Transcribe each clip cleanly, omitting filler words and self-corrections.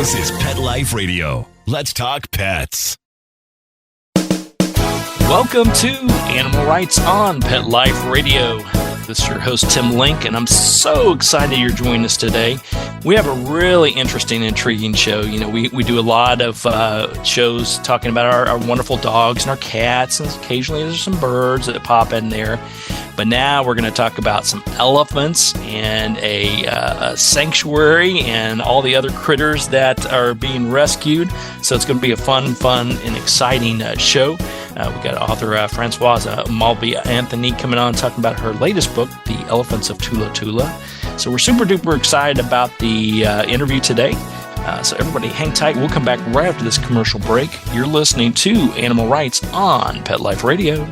This is Pet Life Radio. Let's talk pets. Welcome to Animal Rights on Pet Life Radio. This is your host, Tim Link, and I'm so excited you're joining us today. We have a really interesting, intriguing show. You know, we do a lot of shows talking about our wonderful dogs and our cats, and occasionally there's some birds that pop in there. But now we're going to talk about some elephants and a sanctuary and all the other critters that are being rescued. So it's going to be a fun, and exciting show. We've got author Françoise Malby-Anthony coming on talking about her latest book, The Elephants of Thula Thula. So we're super duper excited about the interview today. So everybody hang tight. We'll come back right after this commercial break. You're listening to Animal Rights on Pet Life Radio.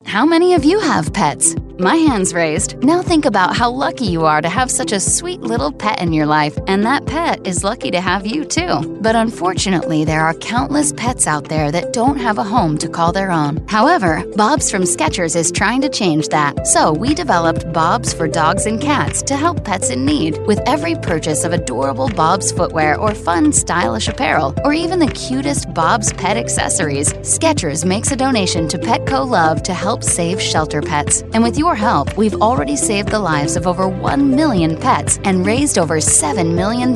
How many of you have pets? My hand's raised. Now think about how lucky you are to have such a sweet little pet in your life, and that pet is lucky to have you too. But unfortunately, there are countless pets out there that don't have a home to call their own. However, Bob's from Skechers is trying to change that. So we developed Bob's for dogs and cats to help pets in need. With every purchase of adorable Bob's footwear or fun, stylish apparel, or even the cutest Bob's pet accessories, Skechers makes a donation to Petco Love to help save shelter pets. And with your help, we've already saved the lives of over 1 million pets and raised over $7 million.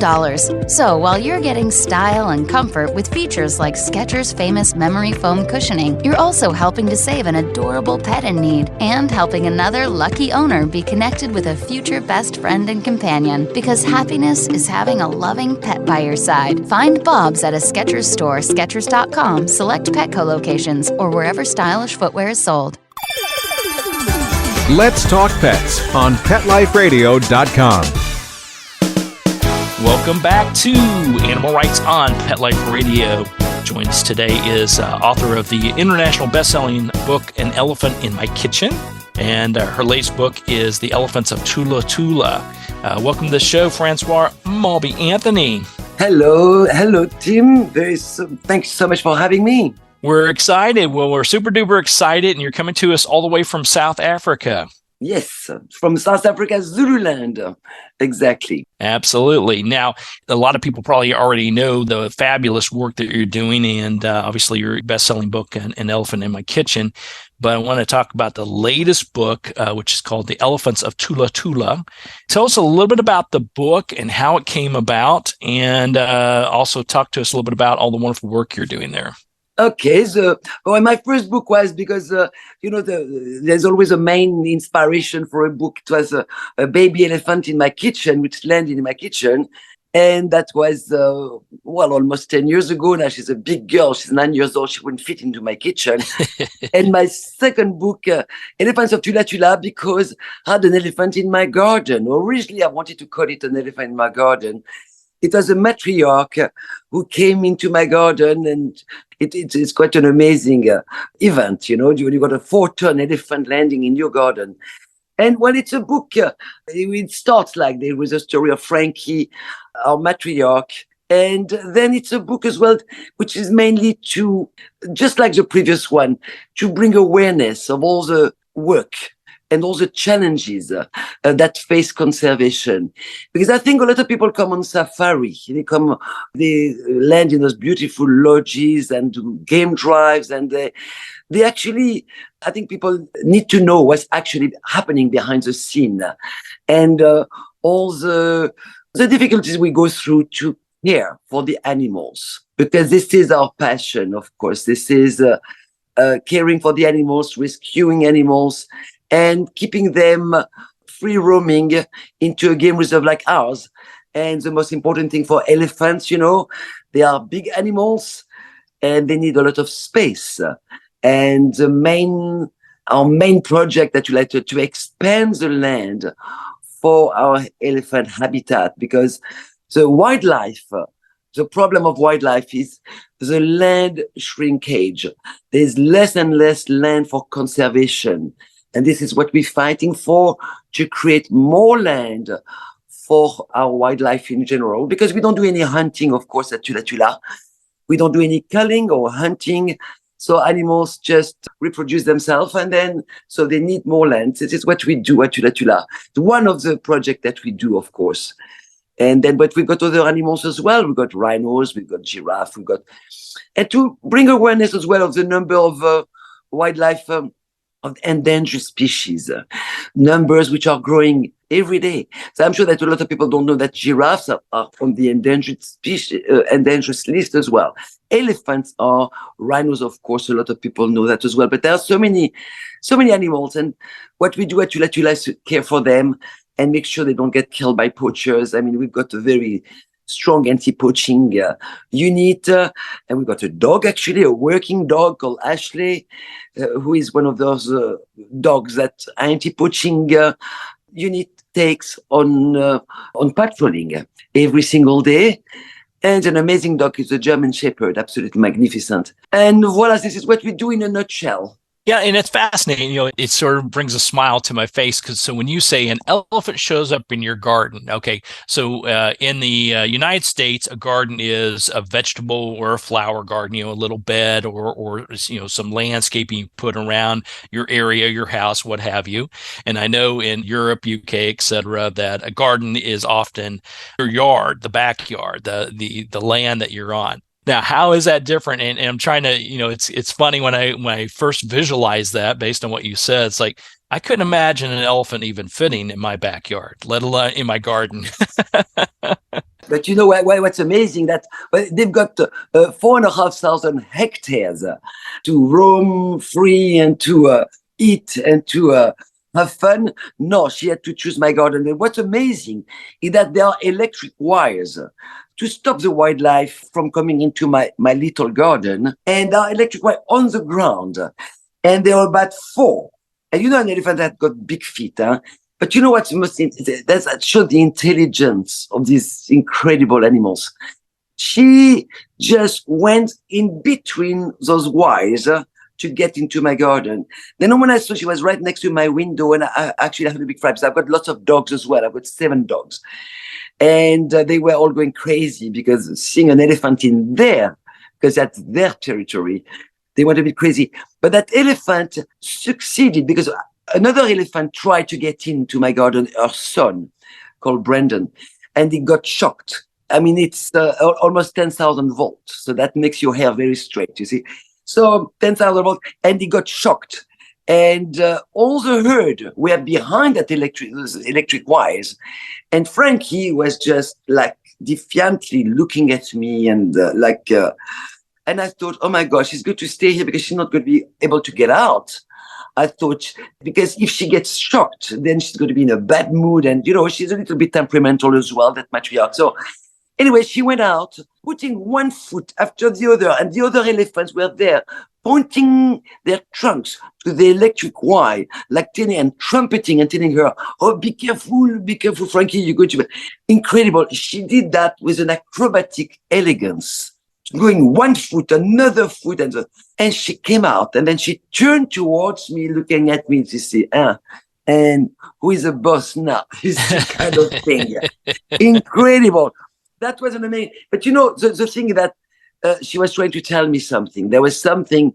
So while you're getting style and comfort with features like Skechers' famous memory foam cushioning, you're also helping to save an adorable pet in need and helping another lucky owner be connected with a future best friend and companion, because happiness is having a loving pet by your side. Find Bob's at a Skechers store, Skechers.com, select Petco locations, or wherever stylish footwear is sold. Let's Talk Pets on PetLifeRadio.com. Welcome back to Animal Rights on Pet Life Radio. Joining us today is author of the international best-selling book, An Elephant in My Kitchen. And her latest book is The Elephants of Thula Thula. Welcome to the show, Françoise Malby-Anthony. Hello, Tim. Thanks so much for having me. We're excited. Well, we're super duper excited, and you're coming to us all the way from South Africa. Yes, from South Africa, Zululand. Exactly. Absolutely. Now, a lot of people probably already know the fabulous work that you're doing, and obviously your best-selling book, An Elephant in My Kitchen. But I want to talk about the latest book, which is called The Elephants of Thula Thula. Tell us a little bit about the book and how it came about, and also talk to us a little bit about all the wonderful work you're doing there. Okay, so my first book was because, there's always a main inspiration for a book. It was a baby elephant in my kitchen, which landed in my kitchen. And that was, almost 10 years ago. Now she's a big girl. She's 9 years old. She wouldn't fit into my kitchen. And my second book, Elephants of Thula Thula, because I had an elephant in my garden. Originally, I wanted to call it An Elephant in My Garden. It was a matriarch who came into my garden, and it's quite an amazing event, you know. You got a 4-ton elephant landing in your garden. And when it's a book, it starts like there was a story of Frankie, our matriarch. And then it's a book as well, which is mainly to, just like the previous one, to bring awareness of all the work and all the challenges that face conservation. Because I think a lot of people come on safari. They land in those beautiful lodges and do game drives, and they actually, I think people need to know what's actually happening behind the scene, and all the difficulties we go through to care for the animals. Because this is our passion, of course. This is caring for the animals, rescuing animals, and keeping them free roaming into a game reserve like ours. And the most important thing for elephants, they are big animals and they need a lot of space. And our main project that we like to expand the land for our elephant habitat, because the problem of wildlife is the land shrinkage. There's less and less land for conservation. And this is what we're fighting for, to create more land for our wildlife in general, because we don't do any hunting, of course, at Thula Thula. We don't do any culling or hunting. So animals just reproduce themselves, and so they need more land. This is what we do at Thula Thula. It's one of the projects that we do, of course. And then, but we've got other animals as well. We've got rhinos, we've got giraffe, and to bring awareness as well of the number of wildlife of endangered species, numbers which are growing every day. So I'm sure that a lot of people don't know that giraffes are on the endangered species, endangered list as well. Elephants are, rhinos, of course, a lot of people know that as well. But there are so many animals, and what we do at Thula Thula is to care for them and make sure they don't get killed by poachers. I mean, we've got a very strong anti-poaching unit, and we've got a dog, actually, a working dog called Ashley, who is one of those dogs that anti-poaching unit takes on patrolling every single day. And an amazing dog is a German Shepherd, absolutely magnificent. And voila, this is what we do in a nutshell. Yeah, and it's fascinating. It sort of brings a smile to my face because when you say an elephant shows up in your garden, okay, so in the United States, a garden is a vegetable or a flower garden, a little bed or some landscaping you put around your area, your house, what have you. And I know in Europe, UK, etc., that a garden is often your yard, the backyard, the land that you're on. Now, how is that different? And I'm trying to, it's funny when I first visualized that based on what you said, it's like, I couldn't imagine an elephant even fitting in my backyard, let alone in my garden. But what's amazing that they've got 4,500 hectares to roam free and to eat and to have fun. No, she had to choose my garden. And what's amazing is that there are electric wires to stop the wildlife from coming into my little garden. And there are electric wires on the ground. And there are about 4. And an elephant that got big feet, huh? But you know what's most that shows the intelligence of these incredible animals. She just went in between those wires to get into my garden. Then when I saw she was right next to my window, and I actually have a big fright because I've got lots of dogs as well. I've got 7 dogs. And they were all going crazy because seeing an elephant in there, because that's their territory, they went a bit crazy. But that elephant succeeded because another elephant tried to get into my garden, her son, called Brandon, and he got shocked. I mean, it's almost 10,000 volts. So that makes your hair very straight, you see. So 10,000 volts, and he got shocked. And all the herd were behind that electric wires. And Frankie was just like defiantly looking at me and and I thought, oh my gosh, she's going to stay here because she's not going to be able to get out. I thought, because if she gets shocked, then she's going to be in a bad mood. And, she's a little bit temperamental as well, that matriarch. So anyway, she went out, putting one foot after the other, and the other elephants were there, pointing their trunks to the electric wire, like telling and trumpeting and telling her, oh, be careful, Frankie, you're going to be incredible. She did that with an acrobatic elegance, going one foot, another foot, and she came out, and then she turned towards me, looking at me to say, and who is the boss now? This kind of thing. Incredible. That was an amazing. But the thing that she was trying to tell me something. There was something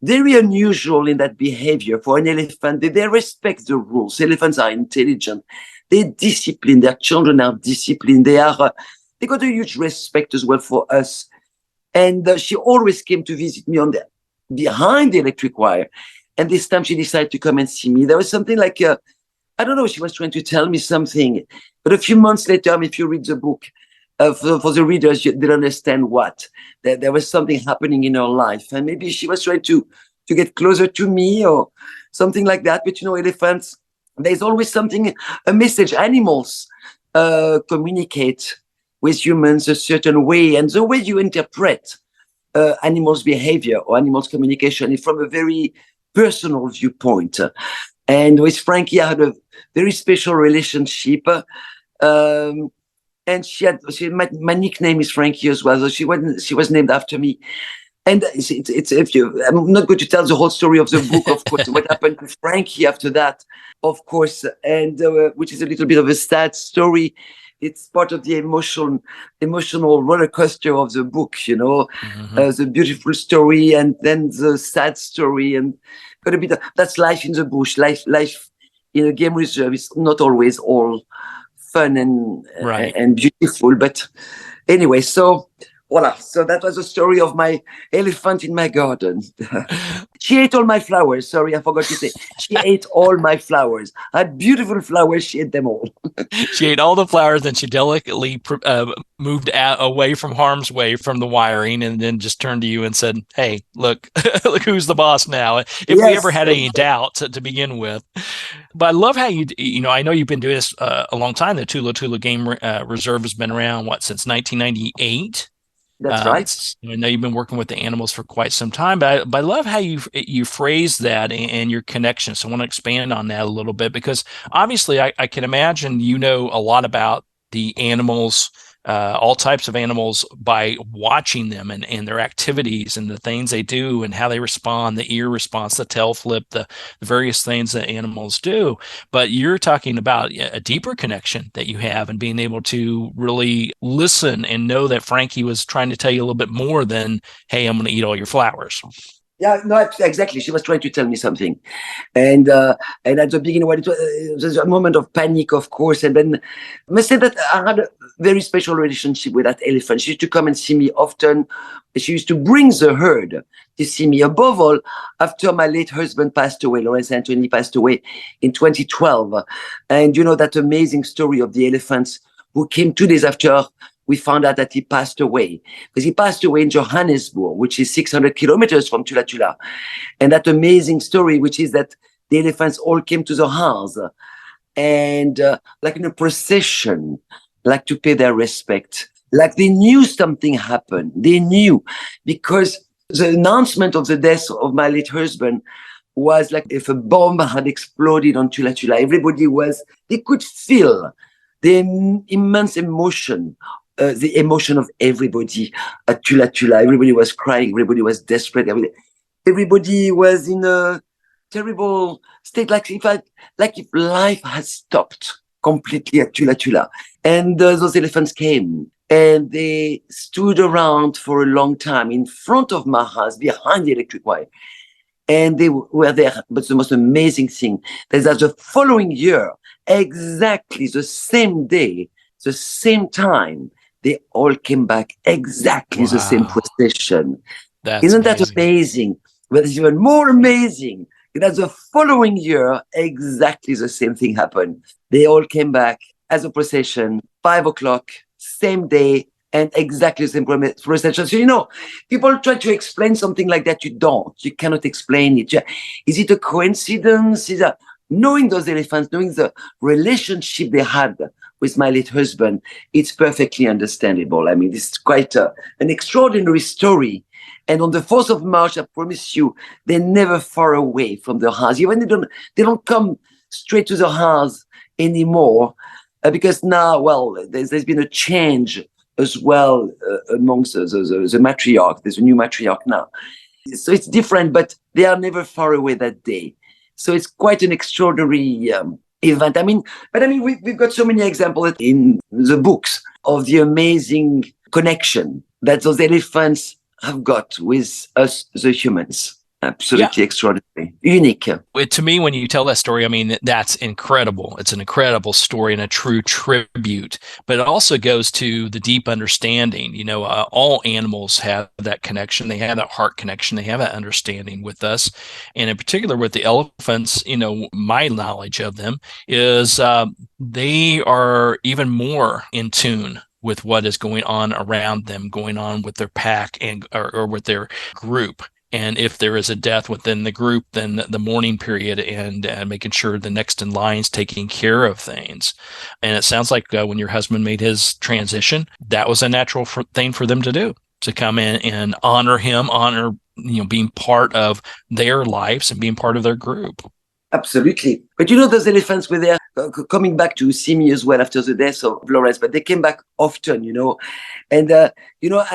very unusual in that behavior for an elephant. They respect the rules. Elephants are intelligent. They're disciplined. Their children are disciplined. They got a huge respect as well for us. And she always came to visit me behind the electric wire. And this time she decided to come and see me. There was something like, I don't know, she was trying to tell me something. But a few months later, if you read the book, for the readers, they'll understand what. There was something happening in her life. And maybe she was trying to get closer to me or something like that. But, elephants, there's always something, a message. Animals communicate with humans a certain way. And the way you interpret animals' behavior or animals' communication is from a very personal viewpoint. And with Frankie, I had a very special relationship. And my nickname is Frankie as well. So she was named after me. And I'm not going to tell the whole story of the book, of course, what happened to Frankie after that, of course, and which is a little bit of a sad story. It's part of the emotional roller coaster of the book, the beautiful story and then the sad story, and that's life in the bush. Life in a game reserve is not always all fun and Right. and beautiful. But anyway, so voila. So that was the story of my elephant in my garden. She ate all my flowers. Sorry, I forgot to say. She ate all my flowers. I had beautiful flowers. She ate them all. She ate all the flowers, and she delicately moved away from harm's way from the wiring, and then just turned to you and said, "Hey, look, look who's the boss now." If we ever had any doubt to begin with, but I love how I know you've been doing this a long time. The Thula Thula Game Reserve has been around since 1998. That's right. I know you've been working with the animals for quite some time, but I love how you phrase that and your connection. So I want to expand on that a little bit, because obviously I can imagine you know a lot about the animals, all types of animals, by watching them and their activities and the things they do and how they respond, the ear response, the tail flip, the various things that animals do. But you're talking about a deeper connection that you have, and being able to really listen and know that Frankie was trying to tell you a little bit more than, hey, I'm going to eat all your flowers. Yeah, no, exactly. She was trying to tell me something, and at the beginning, when it was a moment of panic, of course, and then I must say that I had a very special relationship with that elephant. She used to come and see me often. She used to bring the herd to see me. Above all, after my late husband passed away, Lawrence Anthony passed away in 2012, and you know that amazing story of the elephants who came 2 days after we found out that he passed away, because he passed away in Johannesburg, which is 600 kilometers from Thula Thula. And that amazing story, which is that the elephants all came to the house and like in a procession, like to pay their respect, like they knew something happened. They knew, because the announcement of the death of my late husband was like if a bomb had exploded on Thula Thula. They could feel the immense emotion, the emotion of everybody at Thula Thula. Everybody was crying. Everybody was desperate. Everybody was in a terrible state, like if life had stopped completely at Thula Thula. And those elephants came, and they stood around for a long time in front of my house, behind the electric wire. And they were there. But the most amazing thing is that the following year, exactly the same day, the same time, they all came back, exactly the same procession. Isn't that amazing? But it's even more amazing that the following year, exactly the same thing happened. They all came back as a procession, 5 o'clock, same day, and exactly the same procession. So, people try to explain something like that. You cannot explain it. Is it a coincidence? Knowing those elephants, knowing the relationship they had with my late husband, it's perfectly understandable. I mean, it's quite an extraordinary story. And on the 4th of March, I promise you, they're never far away from the house. Even they don't come straight to the house anymore, because now, well, there's been a change as well amongst the matriarch. There's a new matriarch now. So it's different, but they are never far away that day. So it's quite an extraordinary event. We've got so many examples in the books of the amazing connection that those elephants have got with us, the humans. Absolutely extraordinary, unique. To me, when you tell that story, that's incredible. It's an incredible story and a true tribute, but it also goes to the deep understanding. All animals have that connection. They have that heart connection. They have that understanding with us. And in particular with the elephants, my knowledge of them is they are even more in tune with what is going on around them, going on with their pack or with their group. And if there is a death within the group, then the mourning period and making sure the next in line is taking care of things. And it sounds like when your husband made his transition, that was a natural thing for them to do, to come in and honor him, being part of their lives and being part of their group. Absolutely. But those elephants were there coming back to see me as well after the death of Lawrence, but they came back often, And, I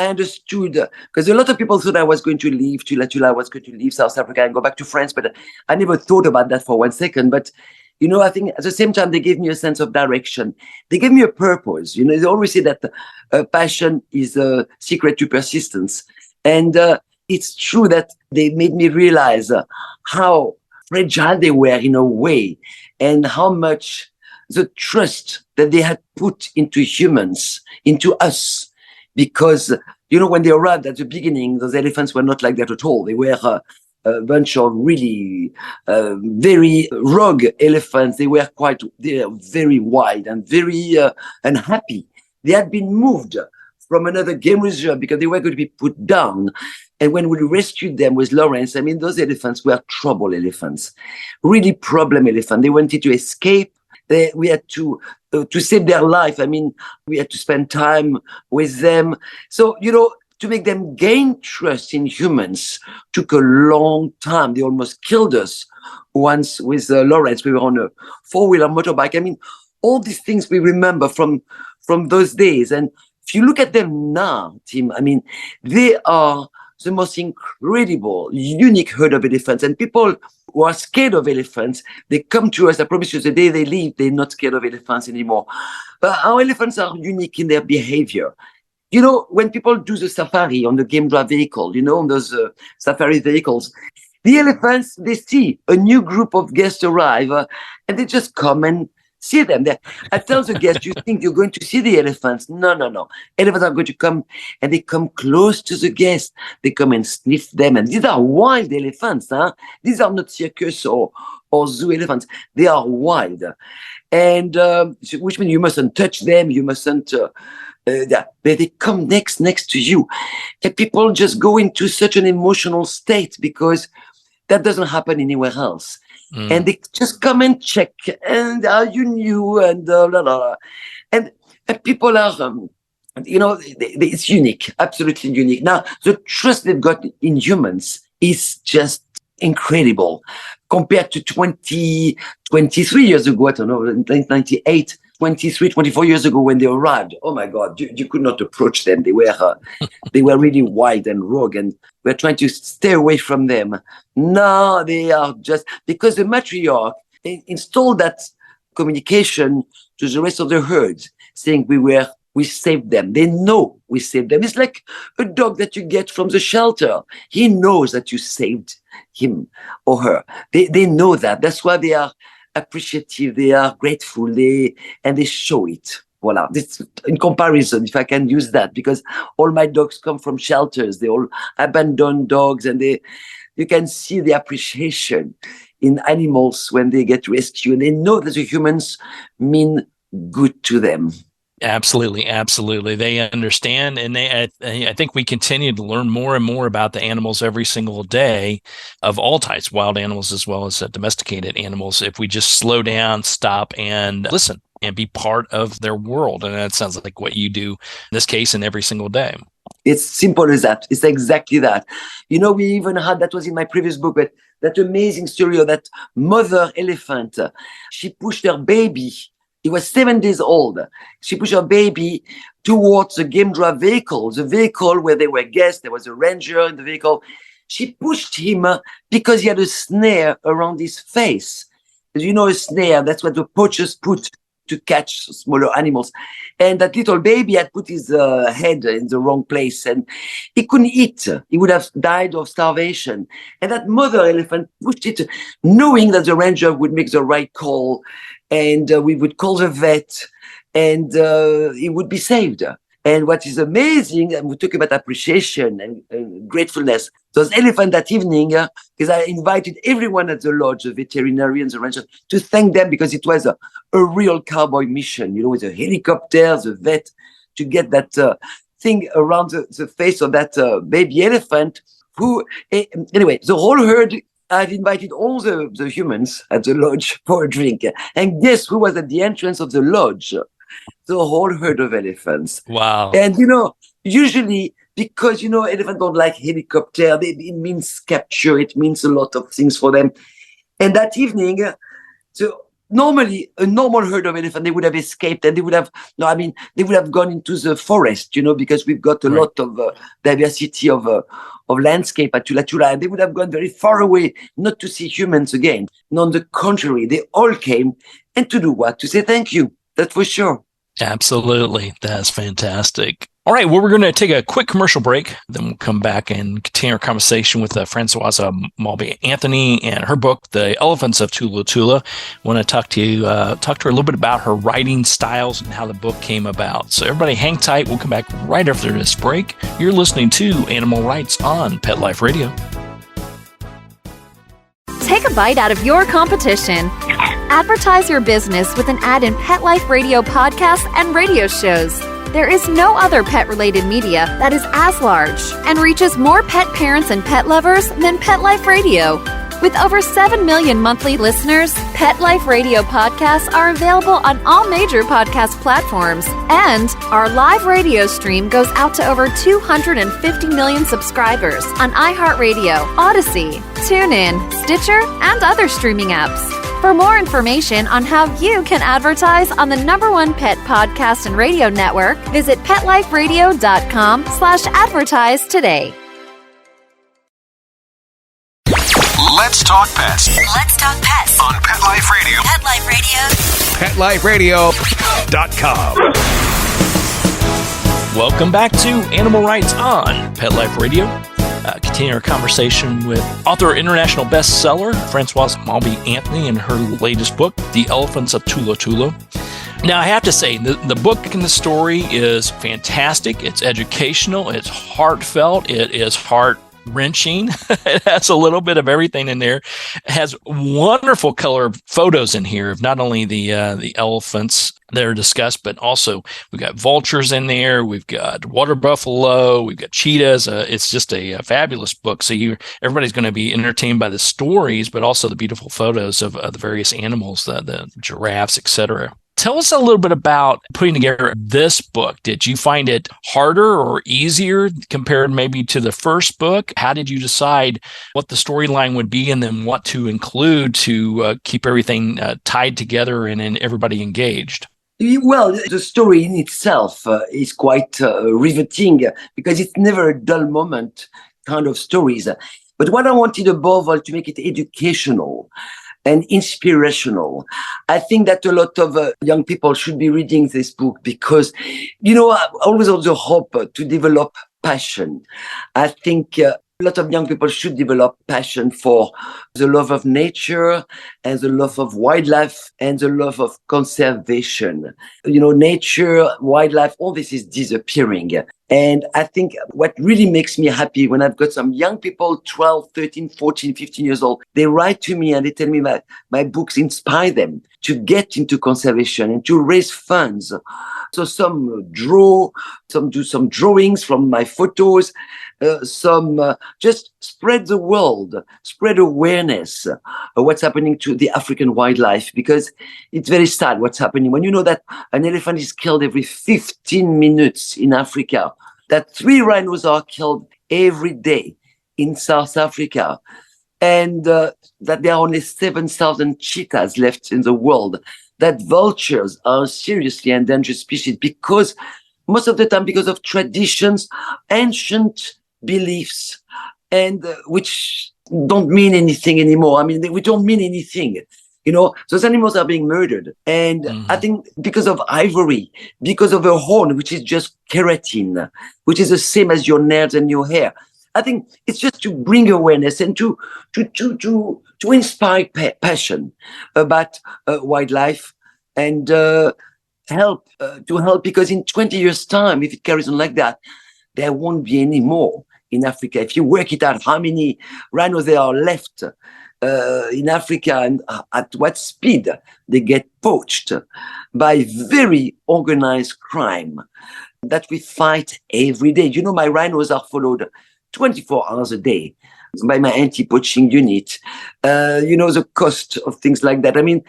understood, because a lot of people thought I was going to leave Thula Thula, I was going to leave South Africa and go back to France, but I never thought about that for 1 second. But, I think at the same time, they gave me a sense of direction. They gave me a purpose. They always say that passion is a secret to persistence. And it's true that they made me realize how fragile they were in a way, and how much the trust that they had put into humans, into us. Because, when they arrived at the beginning, those elephants were not like that at all. They were a bunch of really very rogue elephants. They were very wild and very unhappy. They had been moved from another game reserve because they were going to be put down. And when we rescued them with Lawrence, those elephants were trouble elephants, really problem elephants. They wanted to escape. We had to save their life. We had to spend time with them. So, to make them gain trust in humans took a long time. They almost killed us once with Lawrence. We were on a 4-wheeler motorbike. All these things we remember from those days. And if you look at them now, Tim, they are the most incredible, unique herd of elephants. And people who are scared of elephants, they come to us. I promise you, the day they leave, they're not scared of elephants anymore. But our elephants are unique in their behavior. When people do the safari on the game drive vehicle, on those safari vehicles, the elephants, they see a new group of guests arrive and they just come and see them. I tell the guests, you think you're going to see the elephants? No. Elephants are going to come and they come close to the guests. They come and sniff them. And these are wild elephants. These are not circus or zoo elephants. They are wild. And which means you mustn't touch them. You mustn't... but they come next to you. And people just go into such an emotional state because that doesn't happen anywhere else. And they just come and check, and are you new, and blah, blah, blah. And people are, it's unique, absolutely unique. Now, the trust they've got in humans is just incredible compared to 23 years ago, I don't know, 1998, 23, 24 years ago when they arrived. Oh my God, you could not approach them. They were really wild and rogue, and we're trying to stay away from them. No, they are just, because the matriarch installed that communication to the rest of the herd, saying we saved them. They know we saved them. It's like a dog that you get from the shelter. He knows that you saved him or her. They know that. That's why they are appreciative, they are grateful, and they show it. Voila. This, in comparison, if I can use that, because all my dogs come from shelters, they all abandoned dogs, and you can see the appreciation in animals when they get rescued, and they know that the humans mean good to them. Absolutely. They understand, and I think we continue to learn more and more about the animals every single day, of all types, wild animals as well as domesticated animals, if we just slow down, stop, and listen, and be part of their world. And that sounds like what you do in this case and every single day. It's simple as that. It's exactly that. We even had, that was in my previous book, but that amazing story of that mother elephant. She pushed her baby. He was 7 days old. She pushed her baby towards the game drive vehicle, the vehicle where they were guests. There was a ranger in the vehicle. She pushed him because he had a snare around his face. A snare, that's what the poachers put to catch smaller animals. And that little baby had put his head in the wrong place, and he couldn't eat. He would have died of starvation. And that mother elephant pushed it, knowing that the ranger would make the right call, and we would call the vet, and he would be saved. And what is amazing, and we talk about appreciation and gratefulness, those elephants that evening, because I invited everyone at the lodge, the veterinarians, the rangers, to thank them, because it was a real cowboy mission, with the helicopter, the vet, to get that thing around the face of that baby elephant, who, anyway, the whole herd, I've invited all the humans at the lodge for a drink. And guess who was at the entrance of the lodge? The whole herd of elephants. Wow. And, usually, because, elephants don't like helicopter, it means capture, it means a lot of things for them. And that evening, so normally, a normal herd of elephants, they would have escaped, and they would have gone into the forest, because we've got a lot of diversity of landscape at Thula Thula, and they would have gone very far away, not to see humans again. And on the contrary, they all came, and to do what? To say thank you. That's for sure. Absolutely. That's fantastic. All right, well, we're going to take a quick commercial break. Then we'll come back and continue our conversation with Françoise Malby-Anthony and her book, The Elephants of Thula Thula. I want to talk to her a little bit about her writing styles and how the book came about. So everybody hang tight. We'll come back right after this break. You're listening to Animal Rights on Pet Life Radio. Take a bite out of your competition. Advertise your business with an ad in Pet Life Radio podcasts and radio shows. There is no other pet-related media that is as large and reaches more pet parents and pet lovers than Pet Life Radio. With over 7 million monthly listeners, Pet Life Radio podcasts are available on all major podcast platforms, and our live radio stream goes out to over 250 million subscribers on iHeartRadio, Odyssey, TuneIn, Stitcher, and other streaming apps. For more information on how you can advertise on the #1 pet podcast and radio network, visit PetLifeRadio.com/advertise today. Let's talk pets Let's talk pets on Pet Life Radio. Pet Life Radio. PetLifeRadio.com. Welcome back to Animal Rights on Pet Life Radio. Continue our conversation with author, international bestseller, Françoise Malby-Anthony, and her latest book, The Elephants of Thula Thula. Now, I have to say, the book and the story is fantastic. It's educational. It's heartfelt. It is heart-wrenching. It has a little bit of everything in there. It has wonderful color photos in here of not only the elephants that are discussed, but also we've got vultures in there. We've got water buffalo. We've got cheetahs. It's just a fabulous book. So everybody's going to be entertained by the stories, but also the beautiful photos of the various animals, the giraffes, etc. Tell us a little bit about putting together this book. Did you find it harder or easier compared maybe to the first book? How did you decide what the storyline would be and then what to include to keep everything tied together and everybody engaged? Well, the story in itself is quite riveting because it's never a dull moment kind of stories. But what I wanted above all to make it educational and inspirational. I think that a lot of young people should be reading this book because, I always have the hope to develop passion. I think a lot of young people should develop passion for the love of nature and the love of wildlife and the love of conservation. Nature, wildlife, all this is disappearing. And I think what really makes me happy when I've got some young people, 12, 13, 14, 15 years old, they write to me and they tell me that my books inspire them to get into conservation and to raise funds. So some draw, some do some drawings from my photos, some just spread the world, spread awareness of what's happening to the African wildlife, because it's very sad what's happening. When you know that an elephant is killed every 15 minutes in Africa, that 3 rhinos are killed every day in South Africa, and that there are only 7,000 cheetahs left in the world, that vultures are seriously endangered species because most of the time because of traditions, ancient beliefs, and which don't mean anything anymore. I mean, we don't mean anything. Those animals are being murdered. And I think because of ivory, because of a horn, which is just keratin, which is the same as your nails and your hair. I think it's just to bring awareness and to inspire passion about wildlife and help because in 20 years' time, if it carries on like that, there won't be any more in Africa. If you work it out, how many rhinos there are left in Africa and at what speed they get poached by very organized crime that we fight every day. My rhinos are followed 24 hours a day by my anti-poaching unit. The cost of things like that. I mean,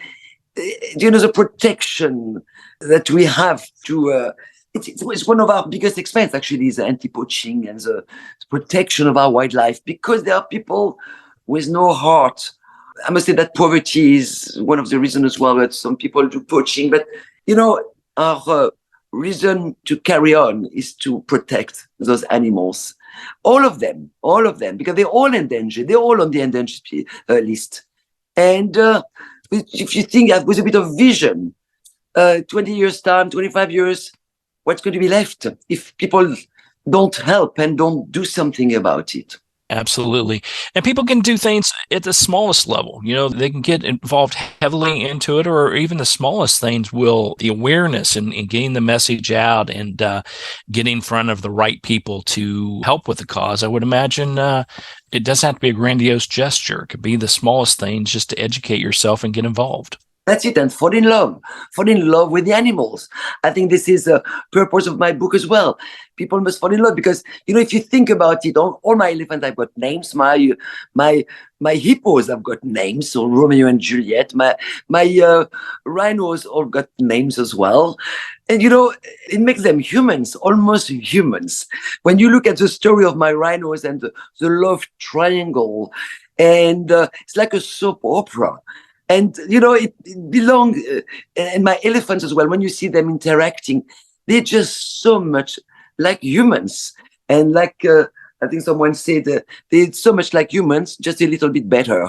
the protection that we have to, it's one of our biggest expense actually, is anti-poaching and the protection of our wildlife, because there are people with no heart. I must say that poverty is one of the reasons as well that some people do poaching. But, our reason to carry on is to protect those animals. All of them, because they're all endangered. They're all on the endangered list. And if you think with a bit of vision, 20 years time, 25 years, what's going to be left if people don't help and don't do something about it? Absolutely. And people can do things at the smallest level. They can get involved heavily into it, or even the smallest things the awareness and getting the message out and getting in front of the right people to help with the cause. I would imagine it doesn't have to be a grandiose gesture. It could be the smallest things just to educate yourself and get involved. That's it, and fall in love with the animals. I think this is the purpose of my book as well. People must fall in love because, if you think about it, all my elephants, I've got names. My hippos, I've got names. So Romeo and Juliet. My rhinos all got names as well. And, it makes them humans, almost humans. When you look at the story of my rhinos and the love triangle, and it's like a soap opera. And, it belongs, and my elephants as well, when you see them interacting, they're just so much like humans. And like, I think someone said, they're so much like humans, just a little bit better.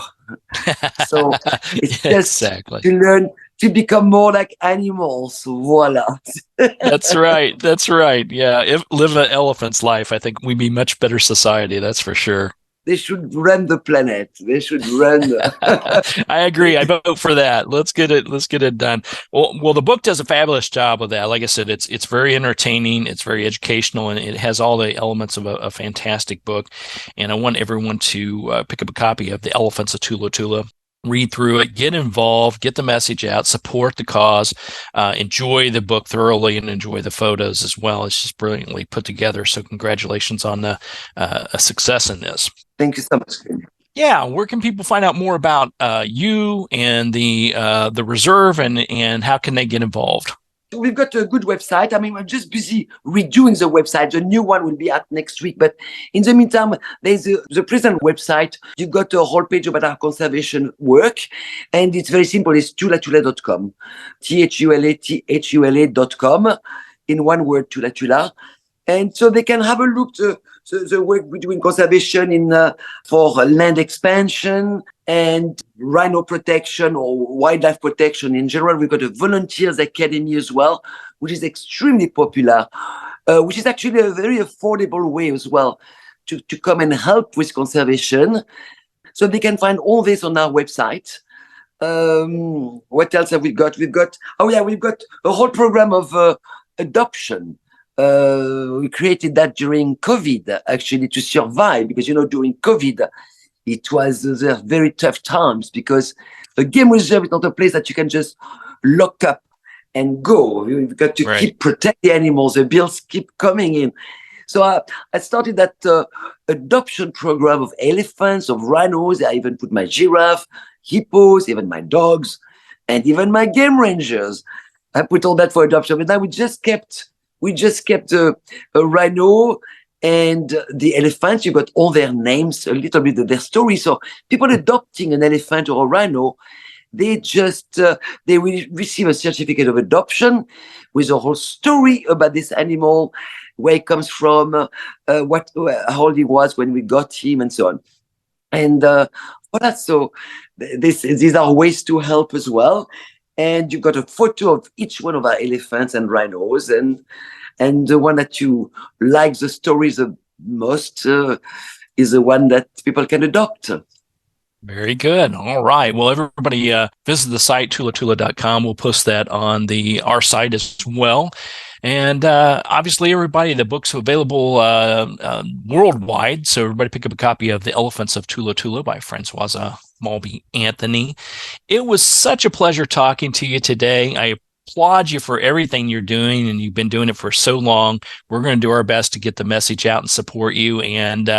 So it's just exactly. To learn to become more like animals. Voila. That's right. That's right. Yeah. Live an elephant's life, I think we'd be much better society. That's for sure. They should run the planet. They should run. I agree. I vote for that. Let's get it done. Well, the book does a fabulous job of that. Like I said, it's very entertaining. It's very educational, and it has all the elements of a fantastic book. And I want everyone to pick up a copy of The Elephants of Thula Thula. Read through it, get involved, get the message out, support the cause, enjoy the book thoroughly, and enjoy the photos as well. It's just brilliantly put together. So congratulations on a success in this. Thank you so much. Yeah, where can people find out more about you and the reserve, and how can they get involved? We've got a good website. I mean, we're just busy redoing the website. The new one will be out next week. But in the meantime, there's the present website. You've got a whole page about our conservation work. And it's very simple. It's thulathula.com. thula.com. In one word, Thula Thula. And so they can have a look to the work we do in conservation for land expansion and rhino protection or wildlife protection in general. We've got a volunteers academy as well, which is extremely popular, which is actually a very affordable way as well to come and help with conservation. So they can find all this on our website. What else have we got? We've got a whole program of adoption. We created that during COVID, actually, to survive, because, during COVID, it was very tough times because a game reserve is not a place that you can just lock up and go. You've got to keep protect the animals. The bills keep coming in. So I started that adoption program of elephants, of rhinos. I even put my giraffe, hippos, even my dogs, and even my game rangers. I put all that for adoption. But now we just kept a rhino and the elephants. You got all their names, a little bit of their story. So people adopting an elephant or a rhino, they will receive a certificate of adoption with a whole story about this animal, where it comes from, how old he was when we got him, and so on. And so these are ways to help as well. And you've got a photo of each one of our elephants and rhinos, and the one that you like the stories the most is the one that people can adopt. Very good. All right. Well, everybody visit the site, thulathula.com. We'll post that on our site as well. And obviously, everybody, the book's available worldwide. So everybody pick up a copy of The Elephants of Thula Thula by Françoise Malby-Anthony. It was such a pleasure talking to you today. I applaud you for everything you're doing, and you've been doing it for so long. We're going to do our best to get the message out and support you. And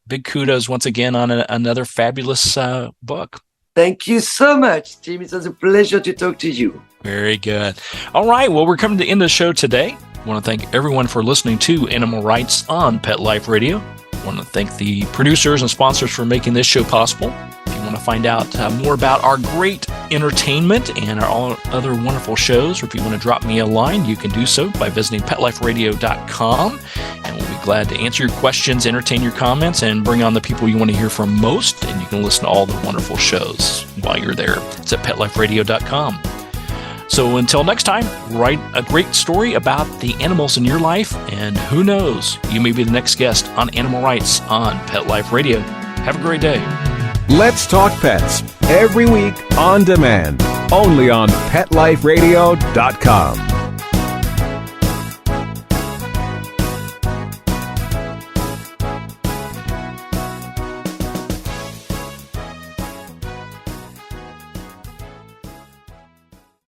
big kudos once again on another fabulous book. Thank you so much, Jim. It was a pleasure to talk to you. Very good. All right. Well, we're coming to the end of the show today. I want to thank everyone for listening to Animal Rights on Pet Life Radio. I want to thank the producers and sponsors for making this show possible. If you want to find out more about our great entertainment and our other wonderful shows, or if you want to drop me a line, you can do so by visiting PetLifeRadio.com. And we'll be glad to answer your questions, entertain your comments, and bring on the people you want to hear from most. And you can listen to all the wonderful shows while you're there. It's at PetLifeRadio.com. So until next time, write a great story about the animals in your life, and who knows, you may be the next guest on Animal Rights on Pet Life Radio. Have a great day. Let's Talk Pets, every week on demand, only on PetLifeRadio.com.